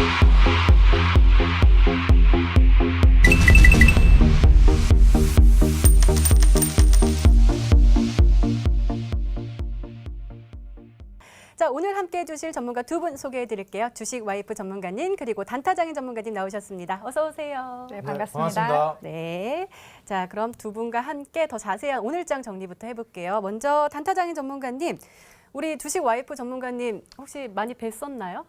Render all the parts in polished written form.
자, 오늘 함께해 주실 전문가 두 분 소개해 드릴게요. 주식 와이프 전문가님 그리고 단타장인 전문가님 나오셨습니다. 어서 오세요. 네, 반갑습니다. 반갑습니다. 네. 자, 그럼 두 분과 함께 더 자세한 오늘장 정리부터 해볼게요. 먼저 단타장인 전문가님, 우리 주식 와이프 전문가님 혹시 많이 뵀었나요?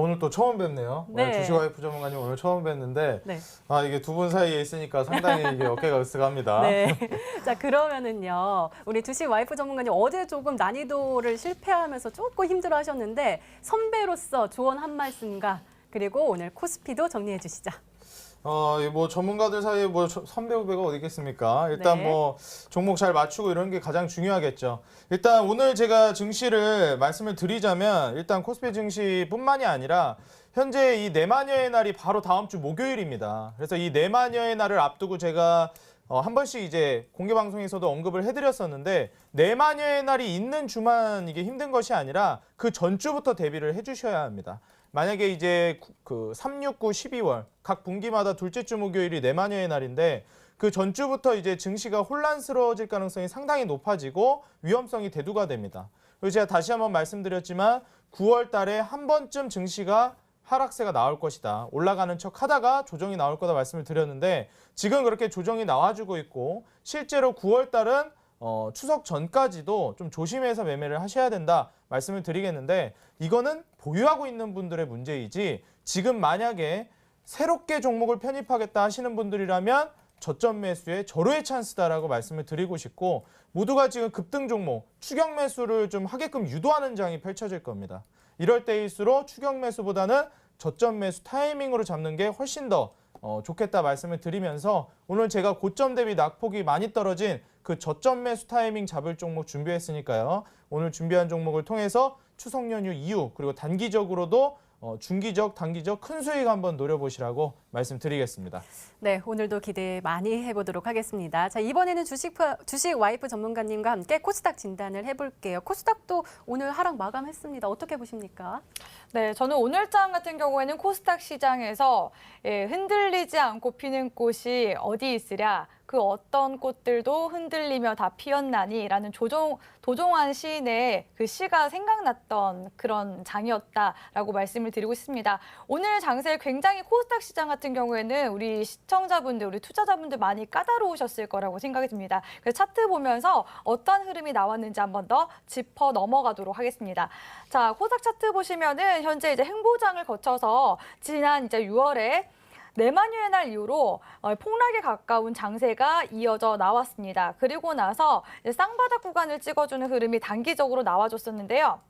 오늘 또 처음 뵙네요. 네. 주식 와이프 전문가님 오늘 처음 뵀는데 네. 이게 두 분 사이에 있으니까 상당히 이게 어깨가 으쓱합니다. 네. 자, 그러면은요. 우리 주식 와이프 전문가님 어제 조금 난이도를 실패하면서 조금 힘들어 하셨는데 선배로서 조언 한 말씀과 그리고 오늘 코스피도 정리해 주시죠. 뭐 전문가들 사이에 뭐 선배 후배가 어디 있겠습니까? 일단 네. 뭐 종목 잘 맞추고 이런 게 가장 중요하겠죠. 일단 오늘 제가 증시를 말씀을 드리자면 일단 코스피 증시뿐만이 아니라 현재 이 내마녀의 날이 바로 다음 주 목요일입니다. 그래서 이 내마녀의 날을 앞두고 제가 한 번씩 이제 공개 방송에서도 언급을 해드렸었는데 내마녀의 날이 있는 주만 이게 힘든 것이 아니라 그 전주부터 대비를 해주셔야 합니다. 만약에 이제 그 3, 6, 9, 12월 각 분기마다 둘째 주 목요일이 내마녀의 날인데 그 전주부터 이제 증시가 혼란스러워질 가능성이 상당히 높아지고 위험성이 대두가 됩니다. 그리고 제가 다시 한번 말씀드렸지만 9월 달에 한 번쯤 증시가 하락세가 나올 것이다. 올라가는 척 하다가 조정이 나올 거다 말씀을 드렸는데 지금 그렇게 조정이 나와주고 있고 실제로 9월 달은 추석 전까지도 좀 조심해서 매매를 하셔야 된다 말씀을 드리겠는데 이거는 보유하고 있는 분들의 문제이지 지금 만약에 새롭게 종목을 편입하겠다 하시는 분들이라면 저점 매수의 절호의 찬스다라고 말씀을 드리고 싶고 모두가 지금 급등 종목, 추격 매수를 좀 하게끔 유도하는 장이 펼쳐질 겁니다. 이럴 때일수록 추격 매수보다는 저점 매수 타이밍으로 잡는 게 훨씬 더 좋겠다 말씀을 드리면서 오늘 제가 고점 대비 낙폭이 많이 떨어진 그 저점 매수 타이밍 잡을 종목 준비했으니까요. 오늘 준비한 종목을 통해서 추석 연휴 이후 그리고 단기적으로도 중기적, 단기적 큰 수익 한번 노려보시라고 말씀드리겠습니다. 네, 오늘도 기대 많이 해보도록 하겠습니다. 자, 이번에는 주식 와이프 전문가님과 함께 코스닥 진단을 해볼게요. 코스닥도 오늘 하락 마감했습니다. 어떻게 보십니까? 네, 저는 오늘장 같은 경우에는 코스닥 시장에서 흔들리지 않고 피는 꽃이 어디 있으랴? 그 어떤 꽃들도 흔들리며 다 피었나니라는 도종환 시인의 그 시가 생각났던 그런 장이었다라고 말씀을 드리고 싶습니다. 오늘 장세 굉장히 코스닥 시장 같은 경우에는 우리 시청자분들, 우리 투자자분들 많이 까다로우셨을 거라고 생각이 듭니다. 그래서 차트 보면서 어떤 흐름이 나왔는지 한번 더 짚어 넘어가도록 하겠습니다. 자, 코스닥 차트 보시면은 현재 이제 행보장을 거쳐서 지난 이제 6월에 내마녀의 날 이후로 폭락에 가까운 장세가 이어져 나왔습니다. 그리고 나서 쌍바닥 구간을 찍어주는 흐름이 단기적으로 나와줬었는데요.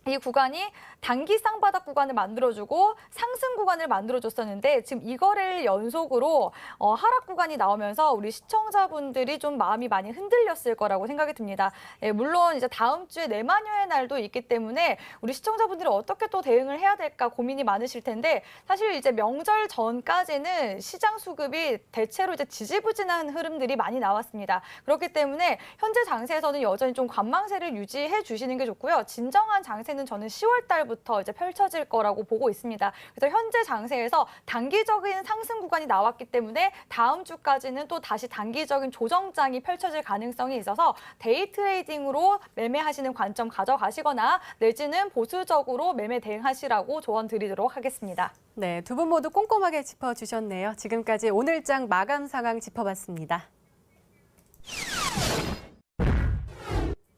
이 구간이 단기 쌍바닥 구간을 만들어주고 상승 구간을 만들어줬었는데 지금 이거를 연속으로 하락 구간이 나오면서 우리 시청자분들이 좀 마음이 많이 흔들렸을 거라고 생각이 듭니다. 물론 이제 다음 주에 내마녀의 날도 있기 때문에 우리 시청자분들이 어떻게 또 대응을 해야 될까 고민이 많으실 텐데 사실 이제 명절 전까지는 시장 수급이 대체로 이제 지지부진한 흐름들이 많이 나왔습니다. 그렇기 때문에 현재 장세에서는 여전히 좀 관망세를 유지해 주시는 게 좋고요. 진정한 장세는 저는 10월 달부터 이제 펼쳐질 거라고 보고 있습니다. 그래서 현재 장세에서 단기적인 상승 구간이 나왔기 때문에 다음 주까지는 또 다시 단기적인 조정장이 펼쳐질 가능성이 있어서 데이 트레이딩으로 매매하시는 관점 가져가시거나 내지는 보수적으로 매매 대응하시라고 조언 드리도록 하겠습니다. 네, 두 분 모두 꼼꼼하게 짚어주셨네요. 지금까지 오늘장 마감 상황 짚어봤습니다.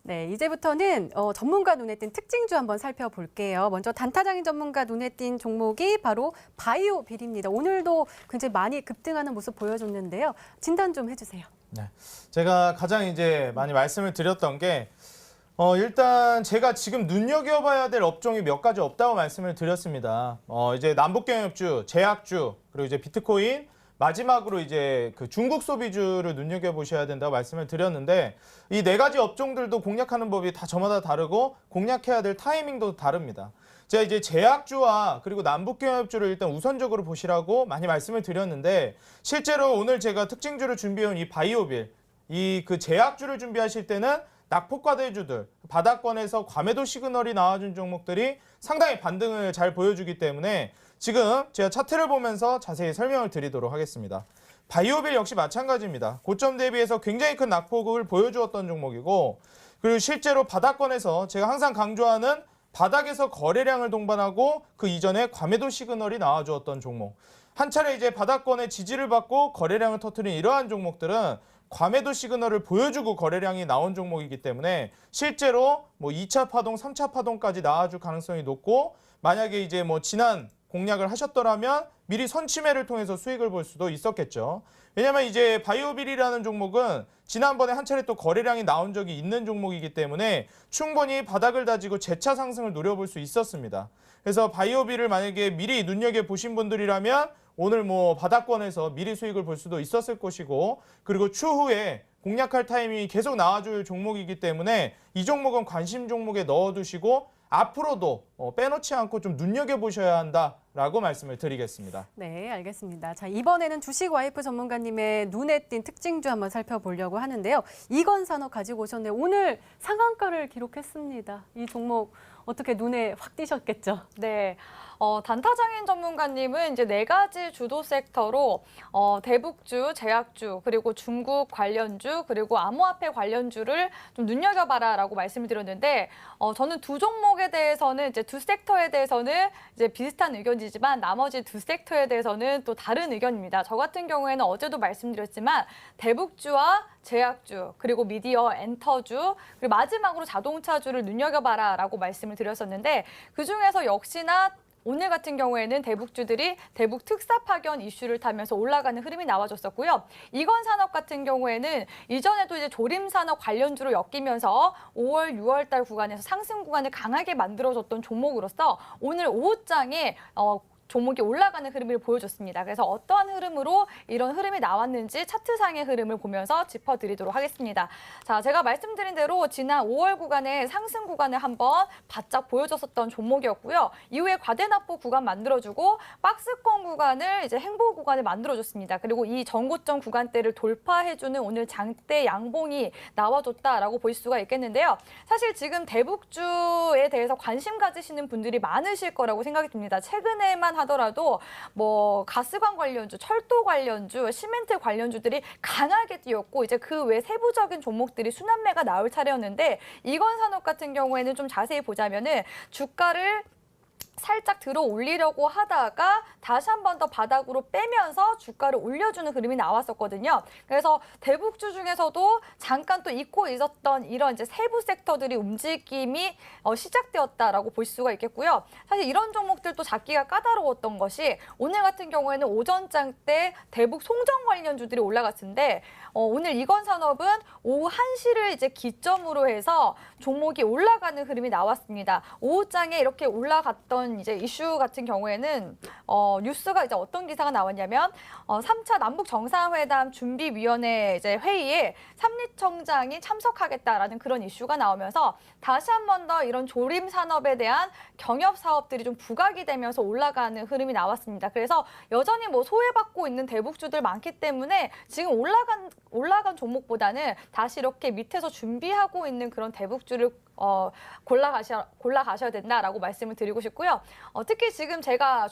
네, 이제부터는 전문가 눈에 띈 특징주 한번 살펴볼게요. 먼저 단타장인 전문가 눈에 띈 종목이 바로 바이오빌입니다. 오늘도 굉장히 많이 급등하는 모습 보여줬는데요. 진단 좀 해주세요. 네, 제가 가장 이제 많이 말씀을 드렸던 게 일단 제가 지금 눈여겨봐야 될 업종이 몇 가지 없다고 말씀을 드렸습니다. 이제 남북경협주, 제약주, 그리고 이제 비트코인, 마지막으로 이제 그 중국 소비주를 눈여겨보셔야 된다고 말씀을 드렸는데 이 네 가지 업종들도 공략하는 법이 다 저마다 다르고 공략해야 될 타이밍도 다릅니다. 제가 이제 제약주와 그리고 남북경협주를 일단 우선적으로 보시라고 많이 말씀을 드렸는데 실제로 오늘 제가 특징주를 준비해온 이 바이오빌, 이 그 제약주를 준비하실 때는 낙폭과대주들, 바닥권에서 과매도 시그널이 나와준 종목들이 상당히 반등을 잘 보여주기 때문에 지금 제가 차트를 보면서 자세히 설명을 드리도록 하겠습니다. 바이오빌 역시 마찬가지입니다. 고점 대비해서 굉장히 큰 낙폭을 보여주었던 종목이고, 그리고 실제로 바닥권에서 제가 항상 강조하는 바닥에서 거래량을 동반하고 그 이전에 과매도 시그널이 나와주었던 종목. 한 차례 이제 바닥권의 지지를 받고 거래량을 터뜨린 이러한 종목들은 과매도 시그널을 보여주고 거래량이 나온 종목이기 때문에 실제로 뭐 2차 파동, 3차 파동까지 나와줄 가능성이 높고, 만약에 이제 뭐 지난 공략을 하셨더라면 미리 선취매를 통해서 수익을 볼 수도 있었겠죠. 왜냐하면 이제 바이오빌이라는 종목은 지난번에 한 차례 또 거래량이 나온 적이 있는 종목이기 때문에 충분히 바닥을 다지고 재차 상승을 노려볼 수 있었습니다. 그래서 바이오빌을 만약에 미리 눈여겨보신 분들이라면 오늘 뭐 바닥권에서 미리 수익을 볼 수도 있었을 것이고, 그리고 추후에 공략할 타이밍이 계속 나와줄 종목이기 때문에 이 종목은 관심 종목에 넣어두시고 앞으로도 빼놓지 않고 좀 눈여겨보셔야 한다라고 말씀을 드리겠습니다. 네, 알겠습니다. 자, 이번에는 주식 와이프 전문가님의 눈에 띈 특징주 한번 살펴보려고 하는데요. 이건산업 가지고 오셨네요. 오늘 상한가를 기록했습니다. 이 종목 어떻게 눈에 확 띄셨겠죠? 네. 단타장인 전문가님은 이제 4가지 주도 섹터로 대북주, 제약주, 그리고 중국 관련주, 그리고 암호화폐 관련주를 좀 눈여겨봐라라고 말씀을 드렸는데, 저는 두 종목에 대해서는 이제 두 섹터에 대해서는 이제 비슷한 의견이지만 나머지 두 섹터에 대해서는 또 다른 의견입니다. 저 같은 경우에는 어제도 말씀드렸지만 대북주와 제약주, 그리고 미디어 엔터주, 그리고 마지막으로 자동차주를 눈여겨봐라라고 말씀을 드렸었는데, 그중에서 역시나 오늘 같은 경우에는 대북주들이 대북 특사 파견 이슈를 타면서 올라가는 흐름이 나와줬었고요. 이건산업 같은 경우에는 이전에도 이제 조림산업 관련주로 엮이면서 5월, 6월 달 구간에서 상승 구간을 강하게 만들어줬던 종목으로서 오늘 오후장에 종목이 올라가는 흐름을 보여줬습니다. 그래서 어떠한 흐름으로 이런 흐름이 나왔는지 차트상의 흐름을 보면서 짚어드리도록 하겠습니다. 자, 제가 말씀드린 대로 지난 5월 구간에 상승 구간을 한번 바짝 보여줬었던 종목이었고요. 이후에 과대납보 구간 만들어주고 박스권 구간을 이제 행보 구간을 만들어줬습니다. 그리고 이 전고점 구간대를 돌파해주는 오늘 장대 양봉이 나와줬다라고 볼 수가 있겠는데요. 사실 지금 대북주에 대해서 관심 가지시는 분들이 많으실 거라고 생각이 듭니다. 최근에만 하더라도 뭐 가스관 관련주, 철도 관련주, 시멘트 관련주들이 강하게 뛰었고, 이제 그 외 세부적인 종목들이 순환매가 나올 차례였는데, 이건산업 같은 경우에는 좀 자세히 보자면은 주가를 살짝 들어 올리려고 하다가 다시 한 번 더 바닥으로 빼면서 주가를 올려주는 흐름이 나왔었거든요. 그래서 대북주 중에서도 잠깐 또 잊고 있었던 이런 이제 세부 섹터들이 움직임이 시작되었다라고 볼 수가 있겠고요. 사실 이런 종목들도 잡기가 까다로웠던 것이 오늘 같은 경우에는 오전장 때 대북 송정 관련주들이 올라갔는데, 오늘 이건산업은 오후 1시를 이제 기점으로 해서 종목이 올라가는 흐름이 나왔습니다. 오후장에 이렇게 올라갔던 이제 이슈 같은 경우에는 뉴스가 이제 어떤 기사가 나왔냐면 3차 남북 정상회담 준비위원회 이제 회의에 삼리청장이 참석하겠다라는 그런 이슈가 나오면서 다시 한 번 더 이런 조림 산업에 대한 경협 사업들이 좀 부각이 되면서 올라가는 흐름이 나왔습니다. 그래서 여전히 뭐 소외받고 있는 대북주들 많기 때문에 지금 올라간 종목보다는 다시 이렇게 밑에서 준비하고 있는 그런 대북주를 골라가셔야 된다라고 말씀을 드리고 싶고요. 특히 지금 제가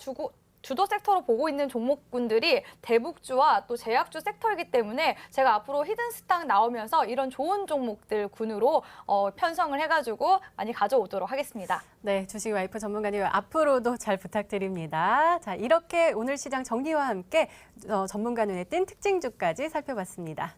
주도 섹터로 보고 있는 종목군들이 대북주와 또 제약주 섹터이기 때문에 제가 앞으로 히든스탁 나오면서 이런 좋은 종목들 군으로 편성을 해가지고 많이 가져오도록 하겠습니다. 네, 주식 와이프 전문가님 앞으로도 잘 부탁드립니다. 자, 이렇게 오늘 시장 정리와 함께 전문가 눈에 띈 특징주까지 살펴봤습니다.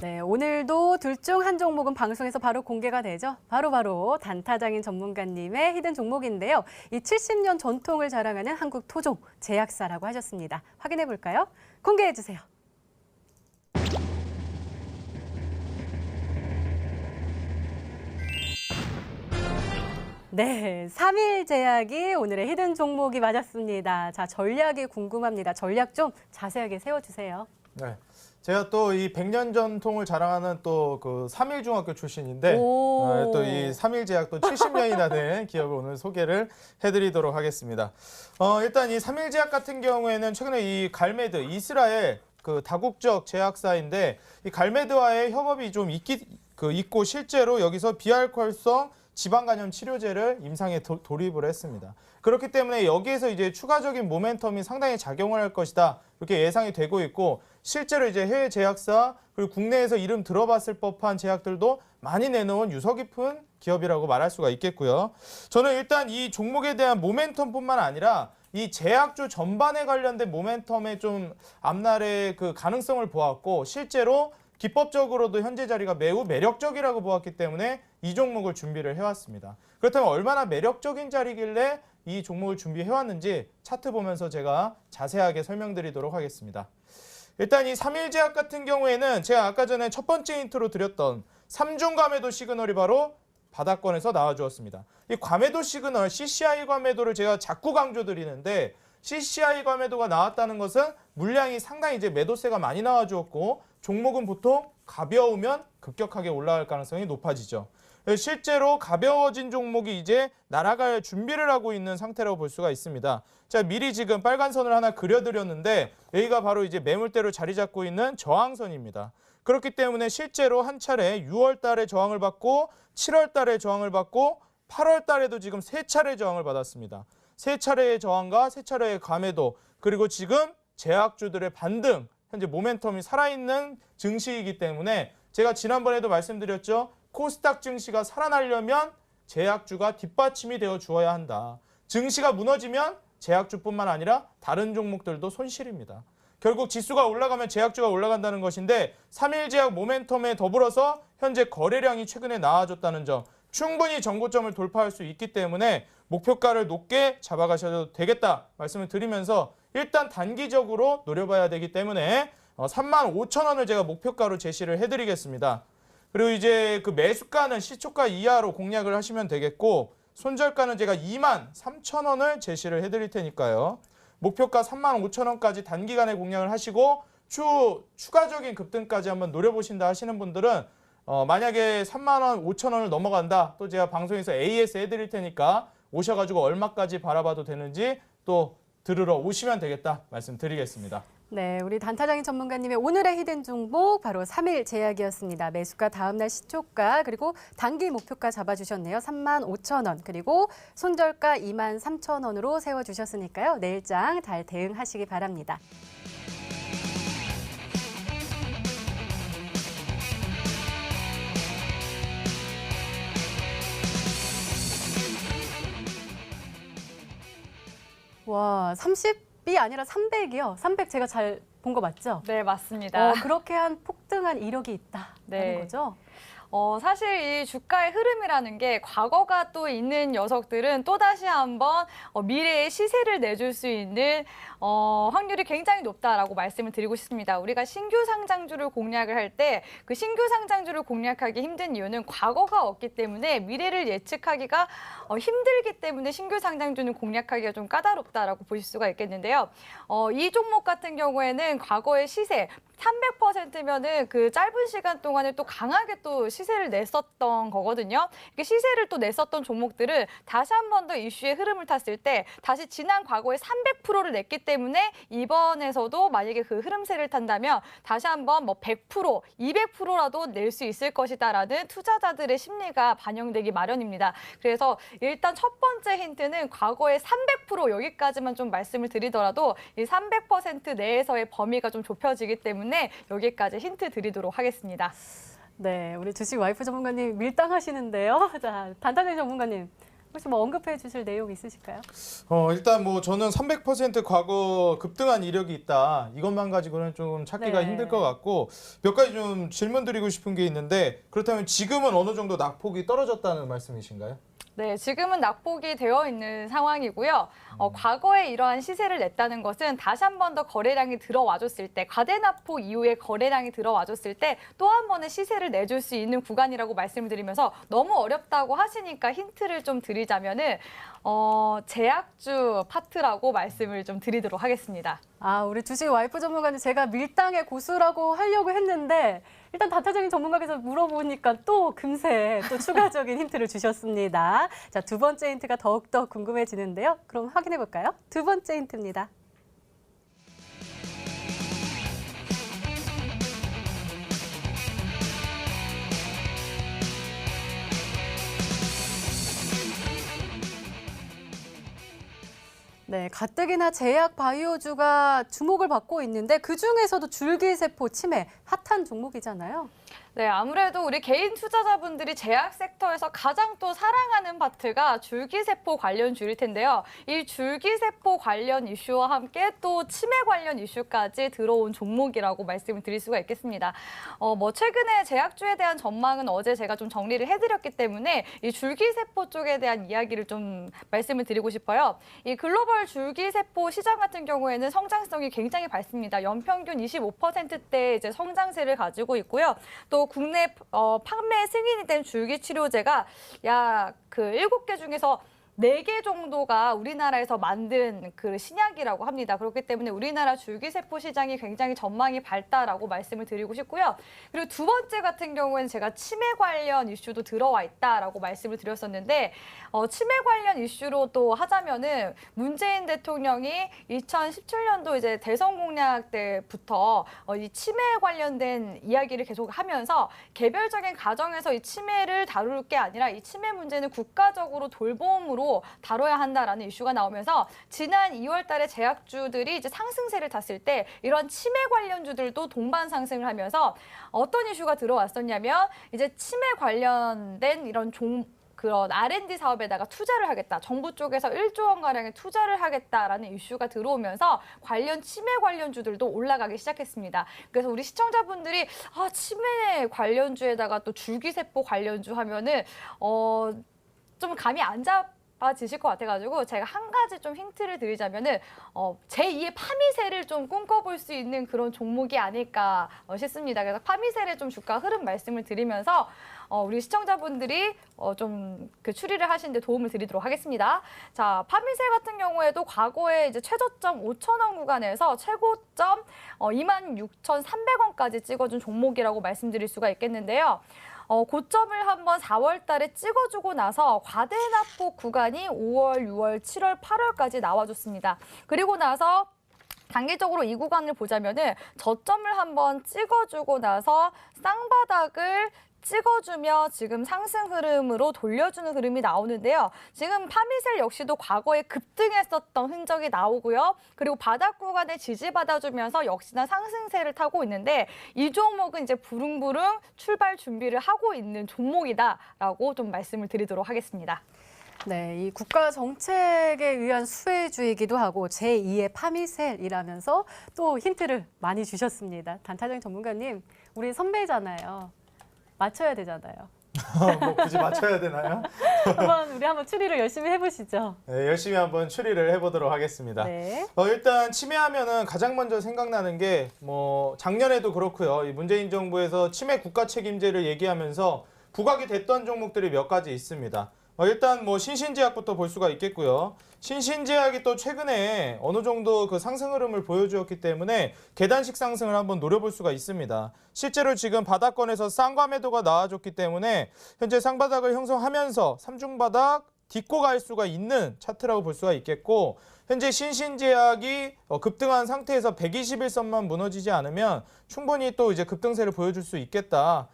네, 오늘도 둘 중 한 종목은 방송에서 바로 공개가 되죠. 바로 단타장인 전문가님의 히든 종목인데요. 이 70년 전통을 자랑하는 한국 토종 제약사라고 하셨습니다. 확인해 볼까요? 공개해 주세요. 네, 3일 제약이 오늘의 히든 종목이 맞았습니다. 자, 전략이 궁금합니다. 전략 좀 자세하게 세워주세요. 네. 제가 또 이 100년 전통을 자랑하는 또 그 3일 중학교 출신인데 오. 또 이 3일 제약 또 70년이나 된 기업을 오늘 소개를 해드리도록 하겠습니다. 일단 이 3일 제약 같은 경우에는 최근에 이 갈메드 이스라엘 그 다국적 제약사인데 이 갈메드와의 협업이 좀 있고 실제로 여기서 비알코올성 지방간염 치료제를 임상에 돌입을 했습니다. 그렇기 때문에 여기에서 이제 추가적인 모멘텀이 상당히 작용을 할 것이다. 이렇게 예상이 되고 있고 실제로 이제 해외 제약사 그리고 국내에서 이름 들어봤을 법한 제약들도 많이 내놓은 유서 깊은 기업이라고 말할 수가 있겠고요. 저는 일단 이 종목에 대한 모멘텀뿐만 아니라 이 제약주 전반에 관련된 모멘텀의 좀 앞날의 그 가능성을 보았고 실제로 기법적으로도 현재 자리가 매우 매력적이라고 보았기 때문에 이 종목을 준비를 해왔습니다. 그렇다면 얼마나 매력적인 자리길래 이 종목을 준비해왔는지 차트 보면서 제가 자세하게 설명드리도록 하겠습니다. 일단 이 3일제약 같은 경우에는 제가 아까 전에 첫 번째 힌트로 드렸던 3중 과매도 시그널이 바로 바닥권에서 나와주었습니다. 이 과매도 시그널, CCI 과매도를 제가 자꾸 강조드리는데 CCI 과매도가 나왔다는 것은 물량이 상당히 이제 매도세가 많이 나와주었고 종목은 보통 가벼우면 급격하게 올라갈 가능성이 높아지죠. 실제로 가벼워진 종목이 이제 날아갈 준비를 하고 있는 상태라고 볼 수가 있습니다. 자, 미리 지금 빨간 선을 하나 그려드렸는데 여기가 바로 이제 매물대로 자리 잡고 있는 저항선입니다. 그렇기 때문에 실제로 한 차례 6월 달에 저항을 받고 7월 달에 저항을 받고 8월 달에도 지금 3차례 저항을 받았습니다. 3차례의 저항과 3차례의 과매도 그리고 지금 제약주들의 반등 현재 모멘텀이 살아있는 증시이기 때문에 제가 지난번에도 말씀드렸죠. 코스닥 증시가 살아나려면 제약주가 뒷받침이 되어 주어야 한다. 증시가 무너지면 제약주뿐만 아니라 다른 종목들도 손실입니다. 결국 지수가 올라가면 제약주가 올라간다는 것인데 3일 제약 모멘텀에 더불어서 현재 거래량이 최근에 나아졌다는 점 충분히 정고점을 돌파할 수 있기 때문에 목표가를 높게 잡아가셔도 되겠다 말씀을 드리면서 일단 단기적으로 노려봐야 되기 때문에 35,000원을 제가 목표가로 제시를 해드리겠습니다. 그리고 이제 그 매수가는 시초가 이하로 공략을 하시면 되겠고 손절가는 제가 23,000원을 제시를 해드릴 테니까요. 목표가 35,000원까지 단기간에 공략을 하시고 추가적인 급등까지 한번 노려보신다 하시는 분들은 만약에 3만원, 5,000원을 넘어간다. 또 제가 방송에서 AS 해드릴 테니까 오셔가지고 얼마까지 바라봐도 되는지 또 들으러 오시면 되겠다 말씀드리겠습니다. 네, 우리 단타장인 전문가님의 오늘의 히든 종목 바로 3일 제약이었습니다. 매수가 다음날 시초가 그리고 단기 목표가 잡아주셨네요. 35,000원 그리고 손절가 23,000원으로 세워주셨으니까요. 내일장 잘 대응하시기 바랍니다. 와, 30이 아니라 300이요. 300 제가 잘 본 거 맞죠? 네, 맞습니다. 그렇게 한 폭등한 이력이 있다는 네. 거죠? 사실 이 주가의 흐름이라는 게 과거가 또 있는 녀석들은 또다시 한번 미래의 시세를 내줄 수 있는 확률이 굉장히 높다라고 말씀을 드리고 싶습니다. 우리가 신규 상장주를 공략을 할 때 그 신규 상장주를 공략하기 힘든 이유는 과거가 없기 때문에 미래를 예측하기가 힘들기 때문에 신규 상장주는 공략하기가 좀 까다롭다라고 보실 수가 있겠는데요. 이 종목 같은 경우에는 과거의 시세 300%면은 그 짧은 시간 동안에 또 강하게 또 시세를 냈었던 거거든요. 이렇게 시세를 또 냈었던 종목들은 다시 한 번 더 이슈의 흐름을 탔을 때 다시 지난 과거에 300%를 냈기 때문에 이번에서도 만약에 그 흐름세를 탄다면 다시 한번 뭐 100%, 200%라도 낼 수 있을 것이다라는 투자자들의 심리가 반영되기 마련입니다. 그래서 일단 첫 번째 힌트는 과거의 300% 여기까지만 좀 말씀을 드리더라도 이 300% 내에서의 범위가 좀 좁혀지기 때문에 여기까지 힌트 드리도록 하겠습니다. 네, 우리 주식 와이프 전문가님 밀당하시는데요. 자, 단타장 전문가님 혹시 뭐 언급해 주실 내용 있으실까요? 일단 뭐 저는 300% 과거 급등한 이력이 있다. 이것만 가지고는 좀 찾기가 네. 힘들 것 같고 몇 가지 좀 질문 드리고 싶은 게 있는데 그렇다면 지금은 어느 정도 낙폭이 떨어졌다는 말씀이신가요? 네, 지금은 낙폭이 되어 있는 상황이고요. 과거에 이러한 시세를 냈다는 것은 다시 한 번 더 거래량이 들어와줬을 때, 과대낙폭 이후에 거래량이 들어와줬을 때 또 한 번의 시세를 내줄 수 있는 구간이라고 말씀을 드리면서 너무 어렵다고 하시니까 힌트를 좀 드리자면은 제약주 파트라고 말씀을 좀 드리도록 하겠습니다. 아, 우리 주식 와이프 전문가님 제가 밀당의 고수라고 하려고 했는데 일단 단타적인 전문가께서 물어보니까 또 금세 또 추가적인 힌트를 주셨습니다. 자, 두 번째 힌트가 더욱더 궁금해지는데요. 그럼 확인해 볼까요? 두 번째 힌트입니다. 네, 가뜩이나 제약 바이오주가 주목을 받고 있는데 그중에서도 줄기세포 치매 핫한 종목이잖아요. 네, 아무래도 우리 개인 투자자분들이 제약 섹터에서 가장 또 사랑하는 파트가 줄기세포 관련주일 텐데요. 이 줄기세포 관련 이슈와 함께 또 치매 관련 이슈까지 들어온 종목이라고 말씀을 드릴 수가 있겠습니다. 최근에 제약주에 대한 전망은 어제 제가 좀 정리를 해드렸기 때문에 이 줄기세포 쪽에 대한 이야기를 좀 말씀을 드리고 싶어요. 이 글로벌 줄기세포 시장 같은 경우에는 성장성이 굉장히 밝습니다. 연평균 25%대 이제 성장세를 가지고 있고요. 또 국내 판매 승인이 된 줄기 치료제가 약 7개 중에서 4개 정도가 우리나라에서 만든 그 신약이라고 합니다. 그렇기 때문에 우리나라 줄기세포 시장이 굉장히 전망이 밝다라고 말씀을 드리고 싶고요. 그리고 두 번째 같은 경우에는 제가 치매 관련 이슈도 들어와 있다라고 말씀을 드렸었는데 치매 관련 이슈로 또 하자면은 문재인 대통령이 2017년도 이제 대선 공약 때부터 이 치매 관련된 이야기를 계속 하면서 개별적인 가정에서 이 치매를 다룰 게 아니라 이 치매 문제는 국가적으로 돌봄으로 다뤄야 한다라는 이슈가 나오면서 지난 2월 달에 제약주들이 이제 상승세를 탔을 때 이런 치매 관련주들도 동반 상승을 하면서 어떤 이슈가 들어왔었냐면 이제 치매 관련된 이런 그런 R&D 사업에다가 투자를 하겠다. 정부 쪽에서 1조 원가량의 투자를 하겠다라는 이슈가 들어오면서 관련 치매 관련주들도 올라가기 시작했습니다. 그래서 우리 시청자분들이 치매 관련주에다가 또 줄기세포 관련주 하면은 좀 감이 안 잡아지실 것 같아가지고 제가 한 가지 좀 힌트를 드리자면은 제2의 파미세를 좀 꿈꿔볼 수 있는 그런 종목이 아닐까 싶습니다. 그래서 파미세를 좀 주가 흐름 말씀을 드리면서 우리 시청자분들이 좀 그 추리를 하시는데 도움을 드리도록 하겠습니다. 자, 파미세 같은 경우에도 과거에 이제 최저점 5,000원 구간에서 최고점 26,300원까지 찍어준 종목이라고 말씀드릴 수가 있겠는데요. 고점을 한번 4월 달에 찍어주고 나서 과대낙폭 구간이 5월, 6월, 7월, 8월까지 나와줬습니다. 그리고 나서 단기적으로 이 구간을 보자면은 저점을 한번 찍어주고 나서 쌍바닥을 찍어주며 지금 상승 흐름으로 돌려주는 흐름이 나오는데요. 지금 파미셀 역시도 과거에 급등했었던 흔적이 나오고요. 그리고 바닥 구간에 지지받아주면서 역시나 상승세를 타고 있는데 이 종목은 이제 부릉부릉 출발 준비를 하고 있는 종목이다라고 좀 말씀을 드리도록 하겠습니다. 네, 이 국가 정책에 의한 수혜주이기도 하고 제2의 파미셀이라면서 또 힌트를 많이 주셨습니다. 단타적인 전문가님, 우리 선배잖아요. 맞춰야 되잖아요. 뭐 굳이 맞춰야 되나요? 우리 한번 추리를 열심히 해보시죠. 네, 열심히 한번 추리를 해보도록 하겠습니다. 네. 일단 치매하면은 가장 먼저 생각나는 게 작년에도 그렇고요. 이 문재인 정부에서 치매 국가 책임제를 얘기하면서 부각이 됐던 종목들이 몇 가지 있습니다. 일단 신신제약부터 볼 수가 있겠고요. 신신제약이 또 최근에 어느 정도 그 상승 흐름을 보여주었기 때문에 계단식 상승을 한번 노려볼 수가 있습니다. 실제로 지금 바닥권에서 쌍과 매도가 나와줬기 때문에 현재 쌍바닥을 형성하면서 삼중바닥 딛고 갈 수가 있는 차트라고 볼 수가 있겠고, 현재 신신제약이 급등한 상태에서 121선만 무너지지 않으면 충분히 또 이제 급등세를 보여줄 수 있겠다.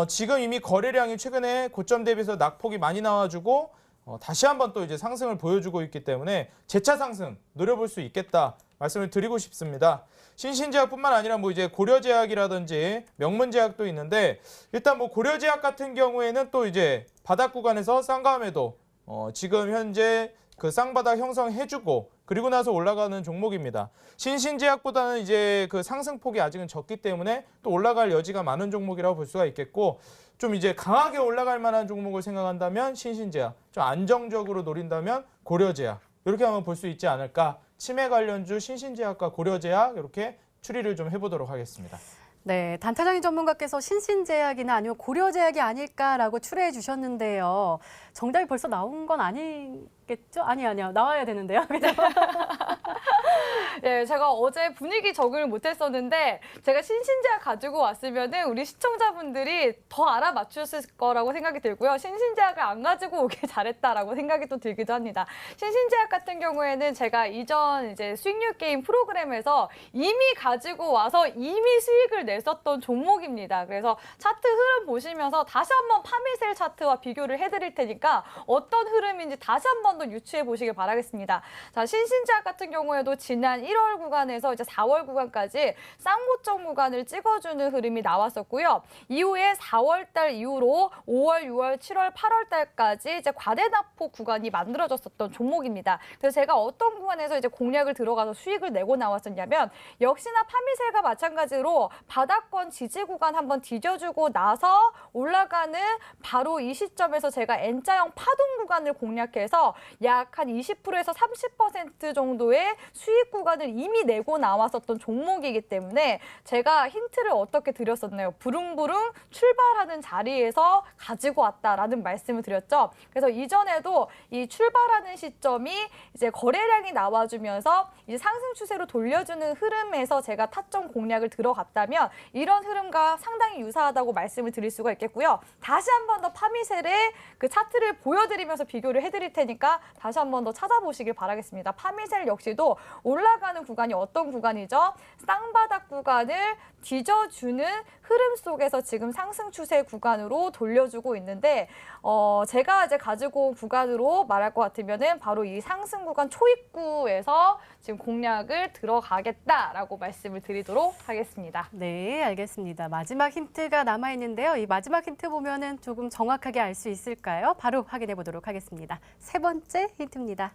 지금 이미 거래량이 최근에 고점 대비해서 낙폭이 많이 나와주고 다시 한번 또 이제 상승을 보여주고 있기 때문에 재차 상승 노려볼 수 있겠다 말씀을 드리고 싶습니다. 신신제약뿐만 아니라 이제 고려제약이라든지 명문제약도 있는데, 일단 고려제약 같은 경우에는 또 이제 바닥 구간에서 쌍가매도 지금 현재 그 쌍바닥 형성해주고 그리고 나서 올라가는 종목입니다. 신신제약보다는 이제 그 상승폭이 아직은 적기 때문에 또 올라갈 여지가 많은 종목이라고 볼 수가 있겠고 좀 이제 강하게 올라갈 만한 종목을 생각한다면 신신제약, 좀 안정적으로 노린다면 고려제약 이렇게 한번 볼 수 있지 않을까. 치매 관련주 신신제약과 고려제약 이렇게 추리를 좀 해보도록 하겠습니다. 네, 단타장인 전문가께서 신신제약이나 아니면 고려제약이 아닐까라고 추려해 주셨는데요. 정답이 벌써 나온 건 아니겠죠? 아니요. 나와야 되는데요. 예, 제가 어제 분위기 적응을 못했었는데 제가 신신제약 가지고 왔으면은 우리 시청자분들이 더 알아맞추셨을 거라고 생각이 들고요. 신신제약을 안 가지고 오길 잘했다라고 생각이 또 들기도 합니다. 신신제약 같은 경우에는 제가 이전 이제 수익률 게임 프로그램에서 이미 가지고 와서 이미 수익을 냈었던 종목입니다. 그래서 차트 흐름 보시면서 다시 한번 파미셀 차트와 비교를 해드릴 테니까 어떤 흐름인지 다시 한번 더 유추해 보시길 바라겠습니다. 자, 신신제약 같은 경우에도 지난 1월 구간에서 이제 4월 구간까지 쌍고점 구간을 찍어주는 흐름이 나왔었고요. 이후에 4월 달 이후로 5월, 6월, 7월, 8월 달까지 이제 과대납폭 구간이 만들어졌었던 종목입니다. 그래서 제가 어떤 구간에서 이제 공략을 들어가서 수익을 내고 나왔었냐면 역시나 파미셀과 마찬가지로 바닥권 지지 구간 한번 뒤져주고 나서 올라가는 바로 이 시점에서 제가 N자형 파동 구간을 공략해서 약 한 20%에서 30% 정도의 수익 구간을 이미 내고 나왔었던 종목이기 때문에 제가 힌트를 어떻게 드렸었나요? 부릉부릉 출발하는 자리에서 가지고 왔다라는 말씀을 드렸죠. 그래서 이전에도 이 출발하는 시점이 이제 거래량이 나와주면서 이제 상승 추세로 돌려주는 흐름에서 제가 타점 공략을 들어갔다면 이런 흐름과 상당히 유사하다고 말씀을 드릴 수가 있겠고요. 다시 한 번 더 파미셀의 그 차트를 보여드리면서 비교를 해드릴 테니까 다시 한 번 더 찾아보시길 바라겠습니다. 파미셀 역시도 올라가는 구간이 어떤 구간이죠? 쌍바닥 구간을 뒤져주는 흐름 속에서 지금 상승 추세 구간으로 돌려주고 있는데 제가 이제 가지고 온 구간으로 말할 것 같으면은 바로 이 상승 구간 초입구에서 지금 공략을 들어가겠다라고 말씀을 드리도록 하겠습니다. 네, 알겠습니다. 마지막 힌트가 남아 있는데요. 이 마지막 힌트 보면은 조금 정확하게 알 수 있을까요? 바로 확인해 보도록 하겠습니다. 세 번째 힌트입니다.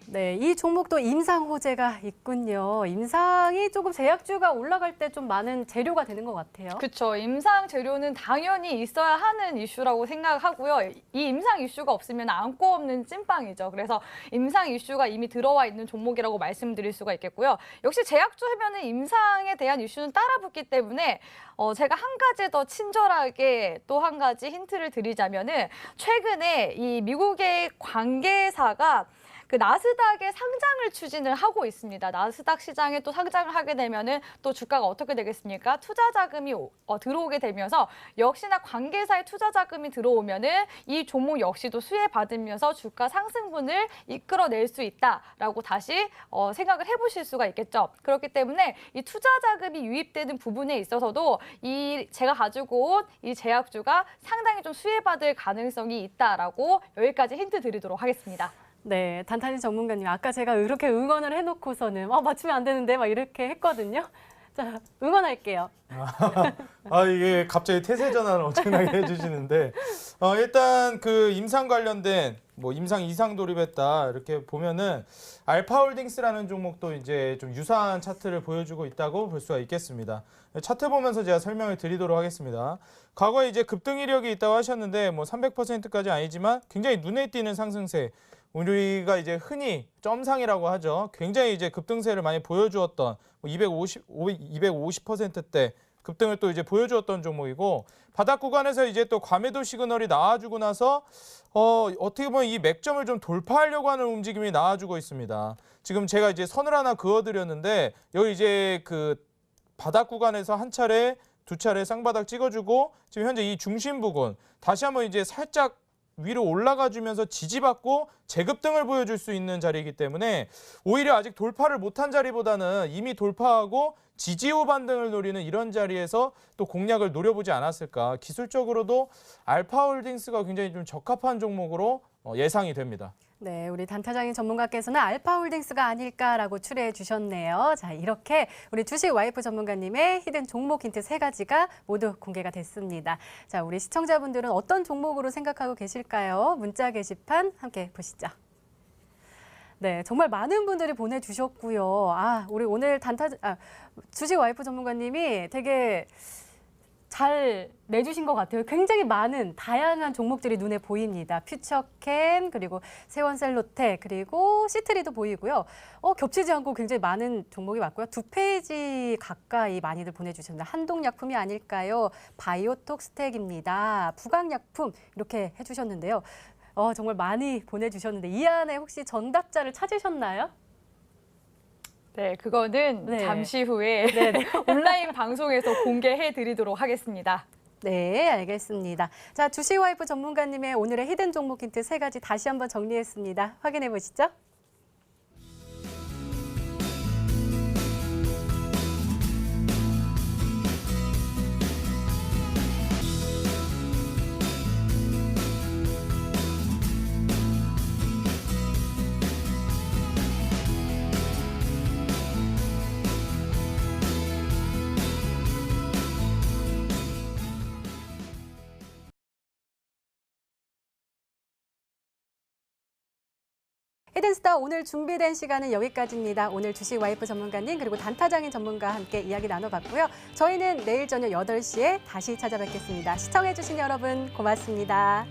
네, 이 종목도 임상 호재가 있군요. 임상이 조금 제약주가 올라갈 때 좀 많은 재료가 되는 것 같아요. 그렇죠. 임상 재료는 당연히 있어야 하는 이슈라고 생각하고요. 이 임상 이슈가 없으면 안고 없는 찐빵이죠. 그래서 임상 이슈가 이미 들어와 있는 종목이라고 말씀드릴 수가 있겠고요. 역시 제약주 하면은 임상에 대한 이슈는 따라붙기 때문에 제가 한 가지 더 친절하게 또 한 가지 힌트를 드리자면은 최근에 이 미국의 관계사가 그 나스닥의 상장을 추진을 하고 있습니다. 나스닥 시장에 또 상장을 하게 되면은 또 주가가 어떻게 되겠습니까? 투자 자금이 들어오게 되면서 역시나 관계사의 투자 자금이 들어오면은 이 종목 역시도 수혜받으면서 주가 상승분을 이끌어낼 수 있다라고 다시 생각을 해보실 수가 있겠죠. 그렇기 때문에 이 투자 자금이 유입되는 부분에 있어서도 이 제가 가지고 온 이 제약주가 상당히 좀 수혜받을 가능성이 있다라고 여기까지 힌트 드리도록 하겠습니다. 네, 단타님 전문가님, 아까 제가 이렇게 응원을 해놓고서는 맞추면 안 되는데 막 이렇게 했거든요. 자, 응원할게요. 이게 갑자기 태세 전환을 엄청나게 해주시는데 일단 그 임상 관련된 뭐 임상 이상 돌입했다 이렇게 보면은 알파홀딩스라는 종목도 이제 좀 유사한 차트를 보여주고 있다고 볼 수가 있겠습니다. 차트 보면서 제가 설명을 드리도록 하겠습니다. 과거에 이제 급등 이력이 있다고 하셨는데 뭐 300%까지 아니지만 굉장히 눈에 띄는 상승세. 우리가 이제 흔히 점상이라고 하죠. 굉장히 이제 급등세를 많이 보여주었던 250%대 급등을 또 이제 보여주었던 종목이고 바닥 구간에서 이제 또 과매도 시그널이 나와주고 나서 어떻게 보면 이 맥점을 좀 돌파하려고 하는 움직임이 나와주고 있습니다. 지금 제가 이제 선을 하나 그어드렸는데 여기 이제 그 바닥 구간에서 한 차례, 두 차례 쌍바닥 찍어주고 지금 현재 이 중심 부근 다시 한번 이제 살짝 위로 올라가주면서 지지받고 재급등을 보여줄 수 있는 자리이기 때문에 오히려 아직 돌파를 못한 자리보다는 이미 돌파하고 지지호 반등을 노리는 이런 자리에서 또 공략을 노려보지 않았을까. 기술적으로도 알파홀딩스가 굉장히 좀 적합한 종목으로 예상이 됩니다. 네, 우리 단타장인 전문가께서는 알파홀딩스가 아닐까라고 추려해 주셨네요. 자, 이렇게 우리 주식 와이프 전문가님의 히든 종목 힌트 3가지가 모두 공개가 됐습니다. 자, 우리 시청자분들은 어떤 종목으로 생각하고 계실까요? 문자 게시판 함께 보시죠. 네, 정말 많은 분들이 보내주셨고요. 우리 오늘 주식 와이프 전문가님이 되게 잘 내주신 것 같아요. 굉장히 많은 다양한 종목들이 눈에 보입니다. 퓨처캔, 그리고 세원셀로텍, 그리고 시트리도 보이고요. 겹치지 않고 굉장히 많은 종목이 왔고요. 2페이지 가까이 많이들 보내주셨습니다. 한동약품이 아닐까요? 바이오톡스텍입니다. 부강약품 이렇게 해주셨는데요. 정말 많이 보내주셨는데 이 안에 혹시 정답자를 찾으셨나요? 네, 그거는 네. 잠시 후에 네네. 온라인 방송에서 공개해 드리도록 하겠습니다. 네, 알겠습니다. 자, 주식 와이프 전문가님의 오늘의 히든 종목 힌트 3가지 다시 한번 정리했습니다. 확인해 보시죠. 히든스타 오늘 준비된 시간은 여기까지입니다. 오늘 주식 와이프 전문가님 그리고 단타장인 전문가와 함께 이야기 나눠봤고요. 저희는 내일 저녁 8시에 다시 찾아뵙겠습니다. 시청해주신 여러분 고맙습니다.